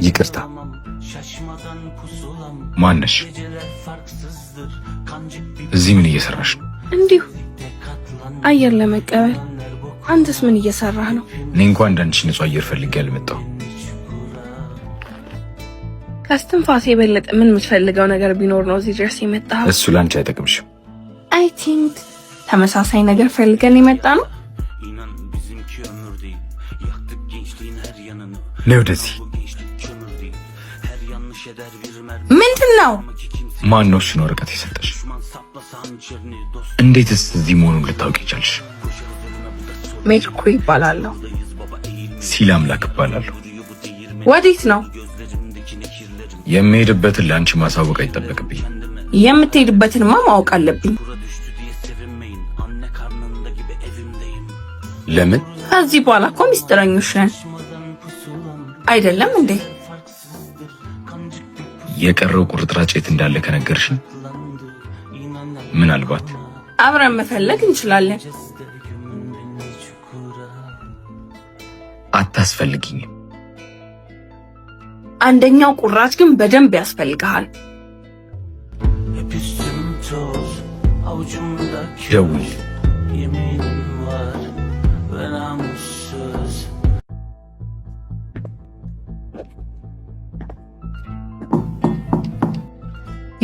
ይቅርታ ማነሽ? እዚህ ምን እየሰራሽ ነው? እንዲሁ አየር ለመቀበል። አንተስ ምን እየሰራህ ነው? እኔ እንኳን እንዳንቺ ንጹህ አየር ፈልጌ አልመጣሁ። ከስትንፋሴ የበለጠ ምን የምትፈልገው ነገር ቢኖር ነው እዚህ ድረስ የመጣኸው? እሱ ላንቺ አይጠቅምሽም። አይ ቲንክ ተመሳሳይ ነገር ፈልገን የመጣ ነው። ነይ ወደዚህ። ምንድን ነው? ማን ነው እሱን ወረቀት የሰጠሽ? እንዴትስ እዚህ መሆኑን ልታውቂ ቻልሽ? ሜድኩ ይባላለሁ። ሲል አምላክ ይባላለሁ። ወዴት ነው? የምሄድበትን ለአንቺ ማሳወቅ አይጠበቅብኝ። የምትሄድበትንማ ማወቅ አለብኝ። ለምን? ከዚህ በኋላ እኮ ሚስጥረኞች ነን አይደለም እንዴ? የቀረው ቁርጥራጭ የት እንዳለ ከነገርሽኝ ምናልባት አብረን መፈለግ እንችላለን። አታስፈልጊኝም። አንደኛው ቁራጭ ግን በደንብ ያስፈልግሃል። ደውል።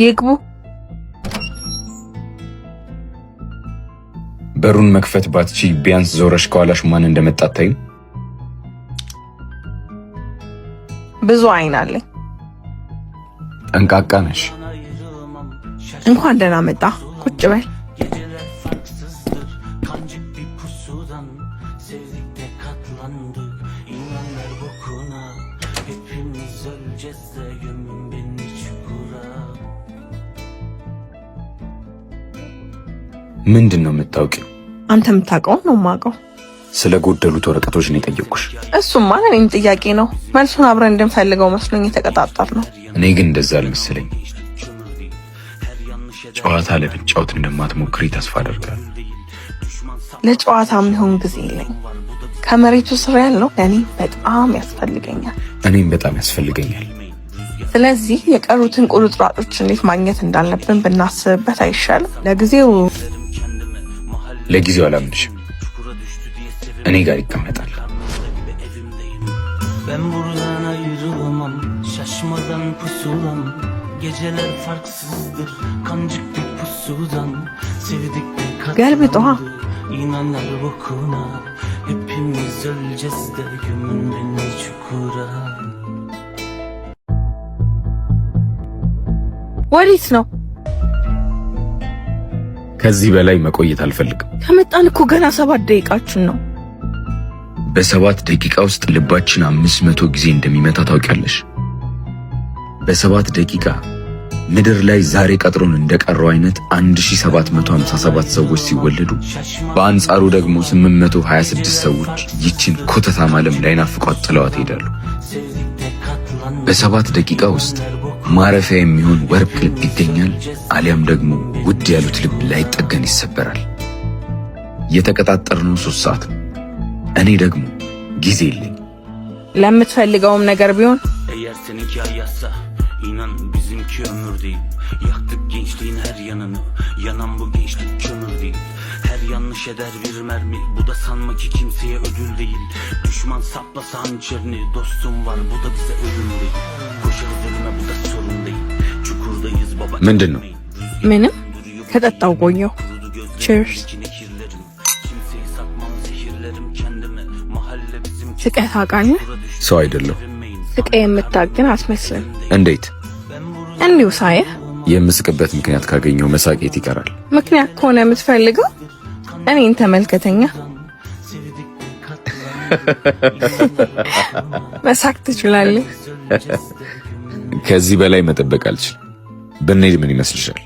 ይግቡ። በሩን መክፈት ባትቺ ቢያንስ ዞረሽ ከኋላሽ ማን እንደመጣ አታይም? ብዙ አይን አለኝ። ጠንቃቃ ነሽ። እንኳን ደህና መጣ። ቁጭ በል። ምንድን ነው የምታውቂው? አንተ የምታውቀው ነው የማውቀው። ስለ ጎደሉት ወረቀቶች ነው የጠየቅኩሽ። እሱማ ለእኔም ጥያቄ ነው። መልሱን አብረን እንድንፈልገው መስሎኝ የተቀጣጠር ነው። እኔ ግን እንደዛ አልመሰለኝ። ጨዋታ ለመጫወት እንደማትሞክሪ ተስፋ አደርጋለሁ። ለጨዋታ የሚሆን ጊዜ የለኝ። ከመሬቱ ስር ያለው ለእኔ በጣም ያስፈልገኛል። እኔም በጣም ያስፈልገኛል። ስለዚህ የቀሩትን ቁርጥራጮች እንዴት ማግኘት እንዳለብን ብናስብበት አይሻልም? ለጊዜው አላምንሽም። እኔ ጋር ይቀመጣል። Ben buradan ayrılamam, şaşmadan pusulam. Geceler farksızdır, kancık bir pusudan. Sevdik bir katlandı, inanlar bokuna. Hepimiz öleceğiz de gömün beni çukura. ወዴት ነው? ከዚህ በላይ መቆየት አልፈልግም። ከመጣን እኮ ገና 7 ደቂቃችን ነው። በ7 ደቂቃ ውስጥ ልባችን 500 ጊዜ እንደሚመታ ታውቂያለሽ? በ7 ደቂቃ ምድር ላይ ዛሬ ቀጥሮን እንደቀረው አይነት 1757 ሰዎች ሲወለዱ፣ በአንጻሩ ደግሞ 826 ሰዎች ይችን ኮተታም ዓለም ላይናፍቋት ጥለዋት ይሄዳሉ። በ7 ደቂቃ ውስጥ ማረፊያ የሚሆን ወርቅ ልብ ይገኛል፣ አሊያም ደግሞ ውድ ያሉት ልብ ላይጠገን ይሰበራል። የተቀጣጠርነው 3 ሰዓት ነው። እኔ ደግሞ ጊዜ የለኝ። ለምትፈልገውም ነገር ቢሆን eğer seninki ayazsa inan bizimki ömür değil. Yaktık gençliğin her yanını, yanan bu gençlik kömür değil. Her yanlış eder bir mermi, bu da sanma ki kimseye ödül değil. Düşman saplasa hançerini, dostum var bu da bize ölüm değil. Koşarız ölüme bu da sorun değil. Çukurdayız baba. ምንድን ነው? ምንም ከጠጣው ቆየው። ቺርስ። ስቀህ ታውቃለህ? ሰው አይደለሁ። ስቀህ የምታግን አትመስልም። እንዴት? እንዲሁ ሳየህ የምስቅበት ምክንያት ካገኘው መሳቄት ይቀራል። ምክንያት ከሆነ የምትፈልገው እኔን ተመልከተኛ። መሳቅ ትችላለህ። ከዚህ በላይ መጠበቅ አልችልም። ብንሄድ ምን ይመስልሻል?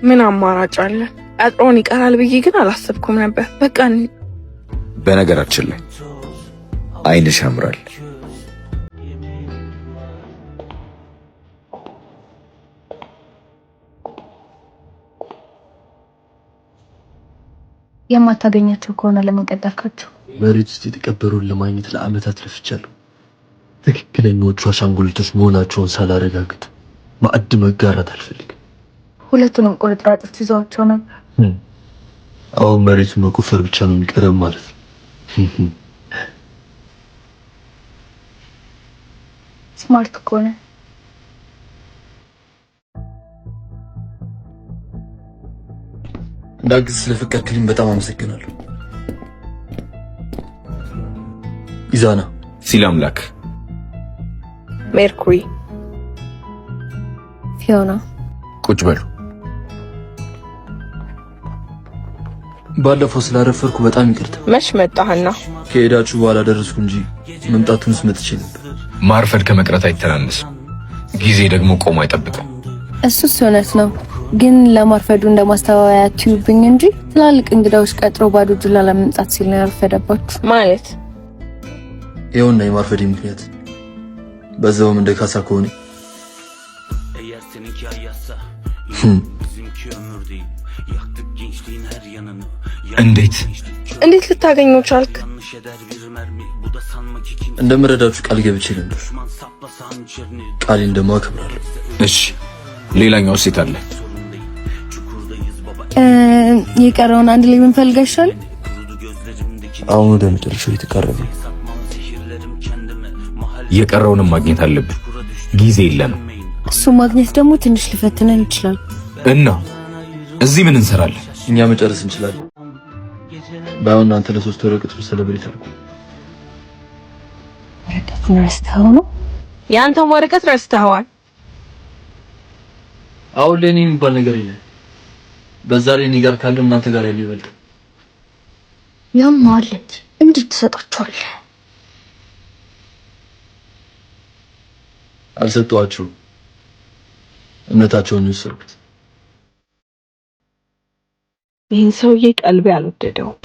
ምን አማራጭ አለ? ቀጥሮን ይቀራል ብዬ ግን አላሰብኩም ነበር። በቃ በነገራችን ላይ አይንሽ ያምራል። የማታገኛቸው ከሆነ ለምን ቀጠርካቸው? መሬት ውስጥ የተቀበሩን ለማግኘት ለአመታት ለፍቻለሁ። ትክክለኞቹ አሻንጉሊቶች መሆናቸውን ሳላረጋግጥ ማዕድ መጋራት አልፈልግም። ሁለቱንም ቁርጥራጮች ይዘዋቸው ነበር። አሁን መሬቱን መቆፈር ብቻ ነው የሚቀረው ማለት ነው። ስማርት እኮ ነህ። እንዳግዝ ስለፈቀድክልኝ በጣም አመሰግናለሁ። ኢዛና ሲል አምላክ፣ ሜርኩሪ፣ ፊዮና ቁጭ በሉ። ባለፈው ስላረፈርኩ በጣም ይቅርታ። መች መጣህና? ከሄዳችሁ በኋላ ደረስኩ እንጂ መምጣቱንስ መጥቼ ነበር። ማርፈድ ከመቅረት አይተናነስም። ጊዜ ደግሞ ቆሞ አይጠብቅም። እሱስ እውነት ነው፣ ግን ለማርፈዱ እንደማስተባበያ አትዩብኝ እንጂ ትላልቅ እንግዳዎች ቀጥሮ ባዶ እጁን ላለመምጣት ሲል ነው ያረፈደባችሁ ማለት። ይኸውና የማርፈዴ ምክንያት በዛውም እንደ ካሳ ከሆነ Eğer seninki ay yazsa bizimki ömür değil. Yaktık gençliğin her yanını. እንዴት እንዴት ልታገኘው ቻልክ? Yanlış eder bir mermi. Bu da sanma ki kimse እንደምረዳችሁ ቃል ገብቼ ነበር። düşman saplasa hançerini. ቃሌን ደግሞ አከብራለሁ። እሺ፣ ሌላኛው ሴት አለ። Sorun değil. Çukurdayız baba. የቀረውን አንድ ላይ ብንፈልግ አይሻልም? Kurudu gözlerimdeki አሁን ወደ መጨረሻው የተቃረበ satmalı zehirlerim kendime. Mahalle የቀረውንም ማግኘት አለብን። çukura düştü. ጊዜ የለንም እሱ ማግኘት ደግሞ ትንሽ ሊፈትነን ይችላል። እና እዚህ ምን እንሰራለን? እኛ መጨረስ እንችላለን። ባይሆን እናንተ ለሶስት ወረቀት ሰለብሬት አድርጉ። ወረቀቱን ረስተኸው ነው? የአንተን ወረቀት ረስተኸዋል። አሁን ለኔ የሚባል ነገር የለም። በዛ ላይ እኔ ጋር ካለ እናንተ ጋር ያለው ይበልጥ። ያም ማለት እንዴት ትሰጣቸዋለህ? አልሰጧችሁም። እምነታቸውን ይወሰዱት። ይህን ሰውዬ ቀልቤ አልወደደውም።